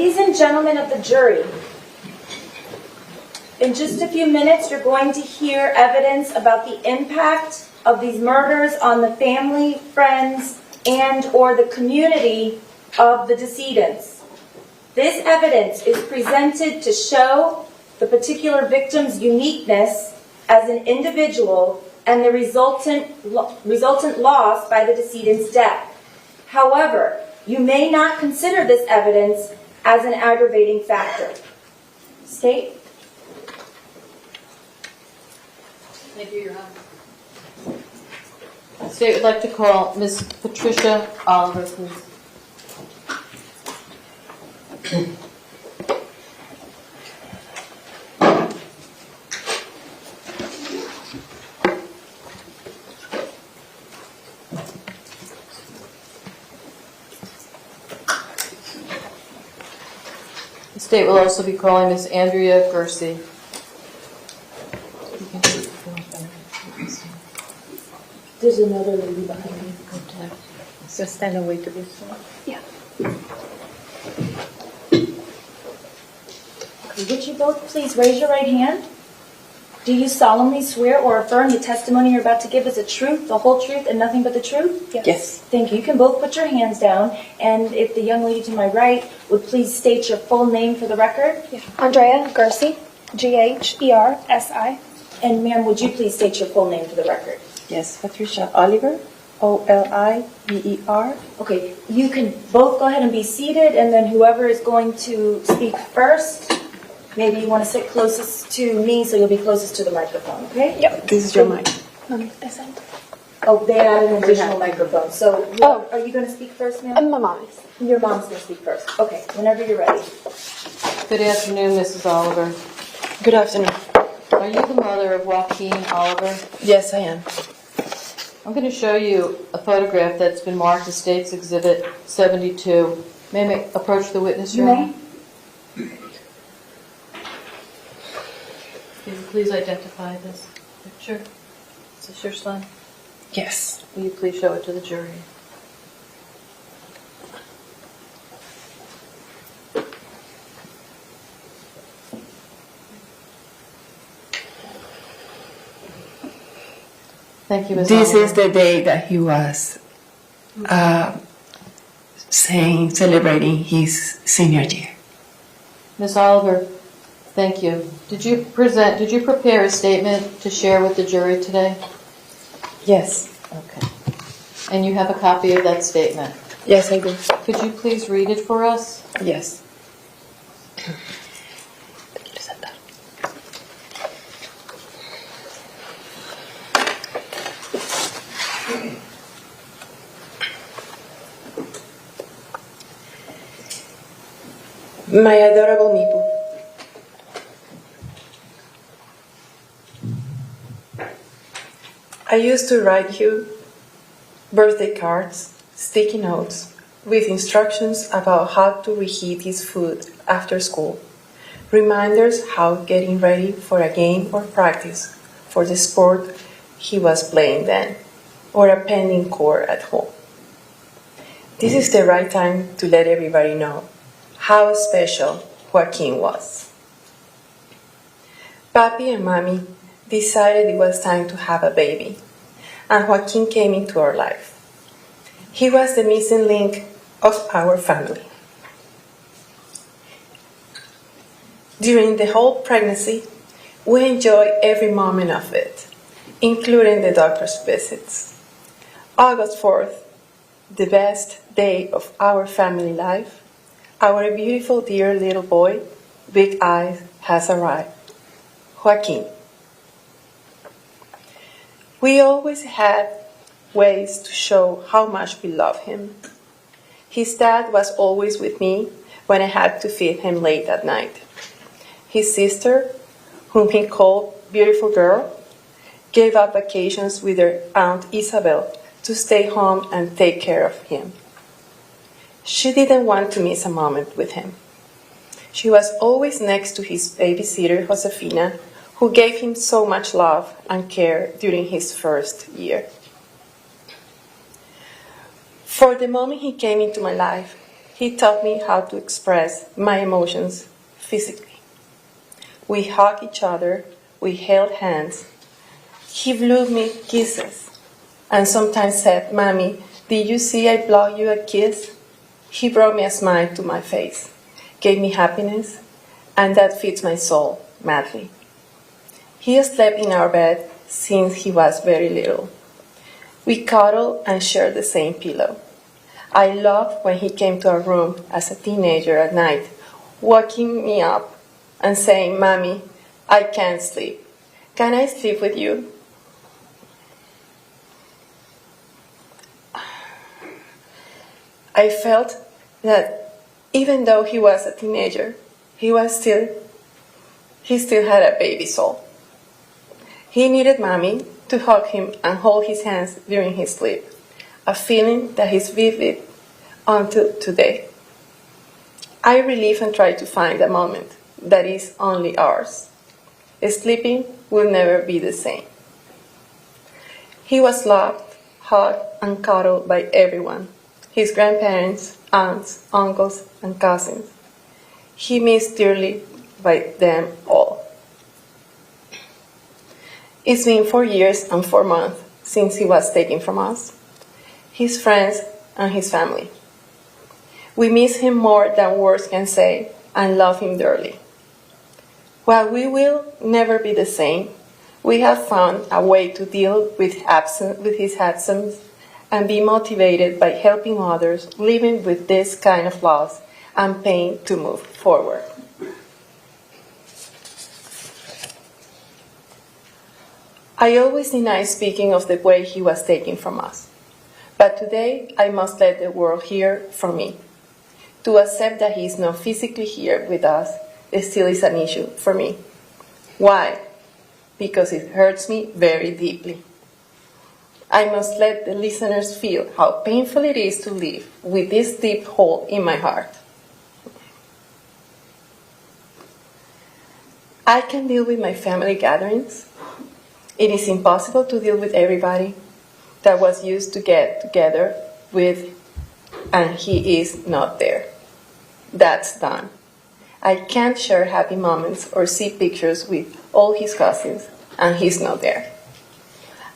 Ladies and gentlemen of the jury, in just a few minutes, you're going to hear evidence about the impact of these murders on the family, friends, and/or the community of the decedents. This evidence is presented to show the particular victim's uniqueness as an individual and the resultant loss by the decedent's death. However, you may not consider this evidence as an aggravating factor. State. Thank you, Your Honor. State would like to call Ms. Patricia Oliver, please. The state will also be calling Ms. Andrea Gersey. There's another lady behind me. So stand away to this one. Yeah. Okay, would you both please raise your right hand? Do you solemnly swear or affirm the testimony you're about to give is the truth, the whole truth, and nothing but the truth? Yes. Thank you. You can both put your hands down, and if the young lady to my right would please state your full name for the record. Yeah. Andrea Gersey, G-H-E-R-S-I. And ma'am, would you please state your full name for the record? Yes, Patricia Oliver, O-L-I-V-E-R. Okay, you can both go ahead and be seated, and then whoever is going to speak first, maybe you want to sit closest to me so you'll be closest to the microphone, okay? Yep. This is your mic. Oh, they added an additional microphone. So are you going to speak first, ma'am? My mom is. Your mom's going to speak first. Okay, whenever you're ready. Good afternoon, Mrs. Oliver. Good afternoon. Are you the mother of Joaquin Oliver? Yes, I am. I'm going to show you a photograph that's been marked as State's Exhibit 72. May I approach the witness, Your Honor? Will you please identify this picture? Is this your son? Yes. Will you please show it to the jury? Thank you, Ms. This Oliver. is the day that he was celebrating his senior year. Ms. Oliver, thank you. Did you prepare a statement to share with the jury today? Yes. Okay. And you have a copy of that statement? Yes, I do. Could you please read it for us? Yes. My adorable Mipu, I used to write you birthday cards, sticky notes, with instructions about how to reheat his food after school, reminders how getting ready for a game or practice for the sport he was playing then, or a pending court at home. This is the right time to let everybody know how special Joaquin was. Papi and Mommy decided it was time to have a baby, and Joaquin came into our life. He was the missing link of our family. During the whole pregnancy, we enjoyed every moment of it, including the doctor's visits. August 4th, the best day of our family life, our beautiful dear little boy, Big Eyes, has arrived. Joaquin. We always had ways to show how much we love him. His dad was always with me when I had to feed him late at night. His sister, whom he called Beautiful Girl, gave up vacations with her Aunt Isabel to stay home and take care of him. She didn't want to miss a moment with him. She was always next to his babysitter, Josefina, who gave him so much love and care during his first year. For the moment he came into my life, He taught me how to express my emotions physically. We hugged each other, we held hands. He blew me kisses and sometimes said, "Mommy, did you see I blew you a kiss?" He brought me a smile to my face, gave me happiness, and that feeds my soul madly. He slept in our bed since he was very little. We cuddled and shared the same pillow. I loved when he came to our room as a teenager at night, waking me up and saying, "Mommy, I can't sleep. Can I sleep with you?" I felt that even though he was a teenager, he still had a baby soul. He needed Mommy to hug him and hold his hands during his sleep, a feeling that is vivid until today. I relive and try to find a moment that is only ours. Sleeping will never be the same. He was loved, hugged, and cuddled by everyone, his grandparents, aunts, uncles, and cousins. He missed dearly by them all. It's been 4 years and 4 months since he was taken from us, his friends, and his family. We miss him more than words can say and love him dearly. While we will never be the same, we have found a way to deal with his absence and be motivated by helping others living with this kind of loss and pain to move forward. I always deny speaking of the way he was taken from us, but today I must let the world hear from me. To accept that he is not physically here with us still is an issue for me. Why? Because it hurts me very deeply. I must let the listeners feel how painful it is to live with this deep hole in my heart. I can deal with my family gatherings. It is impossible to deal with everybody that was used to get together with, and he is not there. That's done. I can't share happy moments or see pictures with all his cousins, and he's not there.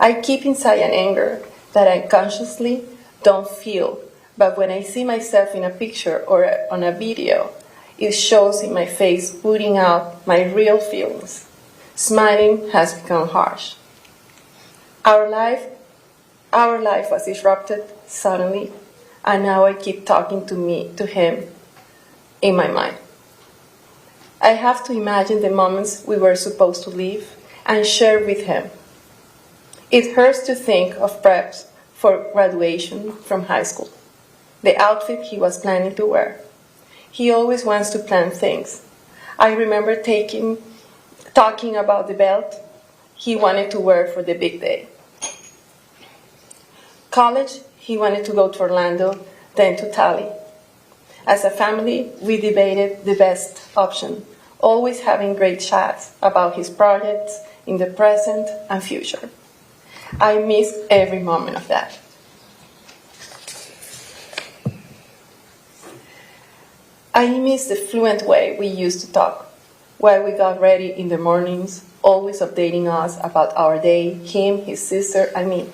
I keep inside an anger that I consciously don't feel, but when I see myself in a picture or on a video, it shows in my face, putting out my real feelings. Smiling has become harsh. Our life was disrupted suddenly, and now I keep talking to him in my mind. I have to imagine the moments we were supposed to live and share with him. It hurts to think of preps for graduation from high school, the outfit he was planning to wear. He always wants to plan things. I remember talking about the belt he wanted to wear for the big day. College, he wanted to go to Orlando, then to Tallinn. As a family, we debated the best option, always having great chats about his projects in the present and future. I miss every moment of that. I miss the fluent way we used to talk, while we got ready in the mornings, always updating us about our day, him, his sister, and me.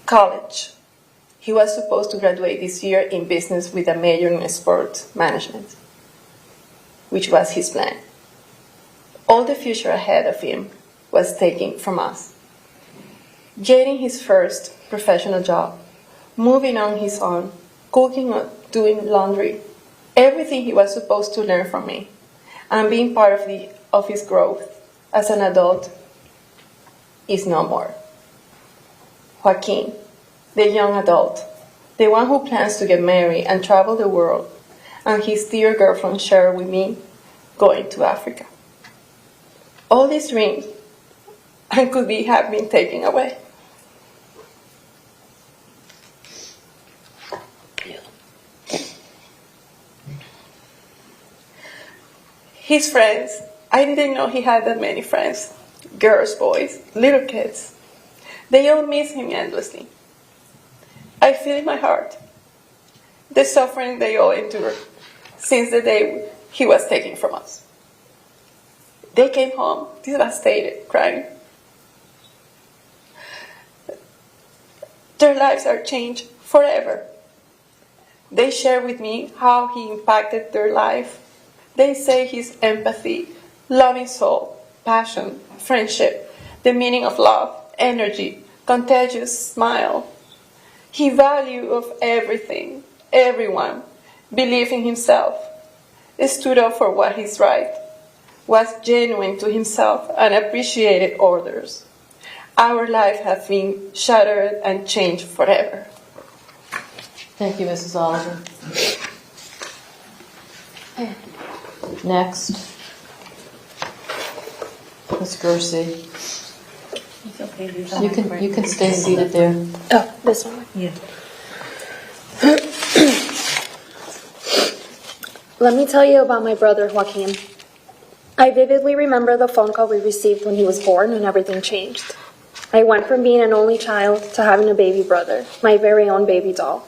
College. He was supposed to graduate this year in business with a major in sports management, which was his plan. All the future ahead of him was taken from us. Getting his first professional job, moving on his own, cooking or doing laundry, everything he was supposed to learn from me, and being part of his growth as an adult is no more. Joaquin, the young adult, the one who plans to get married and travel the world, and his dear girlfriend shared with me going to Africa. All these dreams and could have been taken away. His friends, I didn't know he had that many friends. Girls, boys, little kids. They all miss him endlessly. I feel in my heart. the suffering they all endured since the day he was taken from us. They came home devastated, crying. Their lives are changed forever. They share with me how he impacted their life. They say his empathy, loving soul, passion, friendship, the meaning of love, energy, contagious smile. He value of everything, everyone, believed in himself, stood up for what is right, was genuine to himself and appreciated others. Our life has been shattered and changed forever. Thank you, Mrs. Oliver. Next, Ms. Gersey. You can stay seated there. Oh, this one. Yeah. Let me tell you about my brother Joaquin. I vividly remember the phone call we received when he was born and everything changed. I went from being an only child to having a baby brother, my very own baby doll.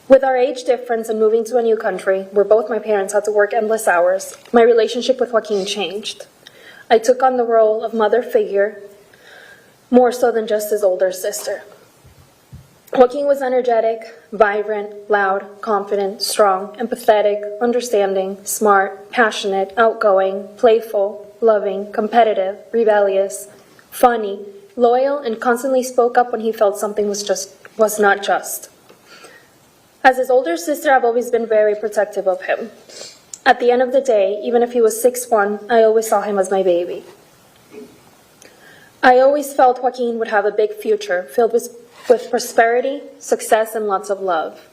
With our age difference and moving to a new country, where both my parents had to work endless hours, my relationship with Joaquin changed. I took on the role of mother figure, more so than just his older sister. Joaquin was energetic, vibrant, loud, confident, strong, empathetic, understanding, smart, passionate, outgoing, playful, loving, competitive, rebellious, funny, loyal, and constantly spoke up when he felt something was not just. As his older sister, I've always been very protective of him. At the end of the day, even if he was 6'1", I always saw him as my baby. I always felt Joaquin would have a big future filled with prosperity, success, and lots of love.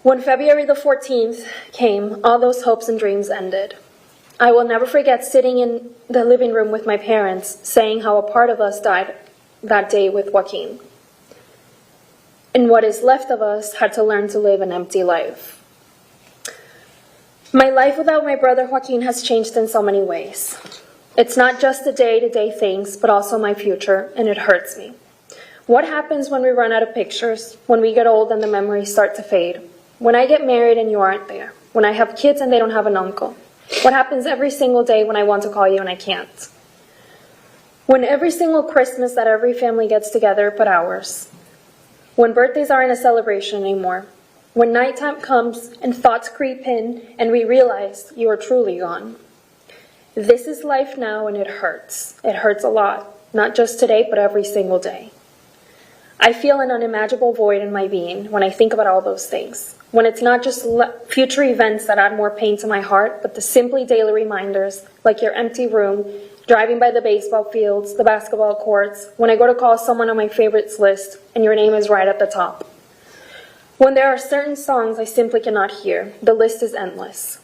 When February the 14th came, all those hopes and dreams ended. I will never forget sitting in the living room with my parents, saying how a part of us died that day with Joaquin. And what is left of us had to learn to live an empty life. My life without my brother Joaquin has changed in so many ways. It's not just the day-to-day things, but also my future, and it hurts me. What happens when we run out of pictures, when we get old and the memories start to fade? When I get married and you aren't there? When I have kids and they don't have an uncle? What happens every single day when I want to call you and I can't? When every single Christmas that every family gets together but ours? When birthdays aren't a celebration anymore? When nighttime comes and thoughts creep in and we realize you are truly gone? This is life now and it hurts. It hurts a lot, not just today but every single day. I feel an unimaginable void in my being when I think about all those things. When it's not just future events that add more pain to my heart, but the simply daily reminders, like your empty room, driving by the baseball fields, the basketball courts, when I go to call someone on my favorites list and your name is right at the top. When there are certain songs I simply cannot hear, the list is endless.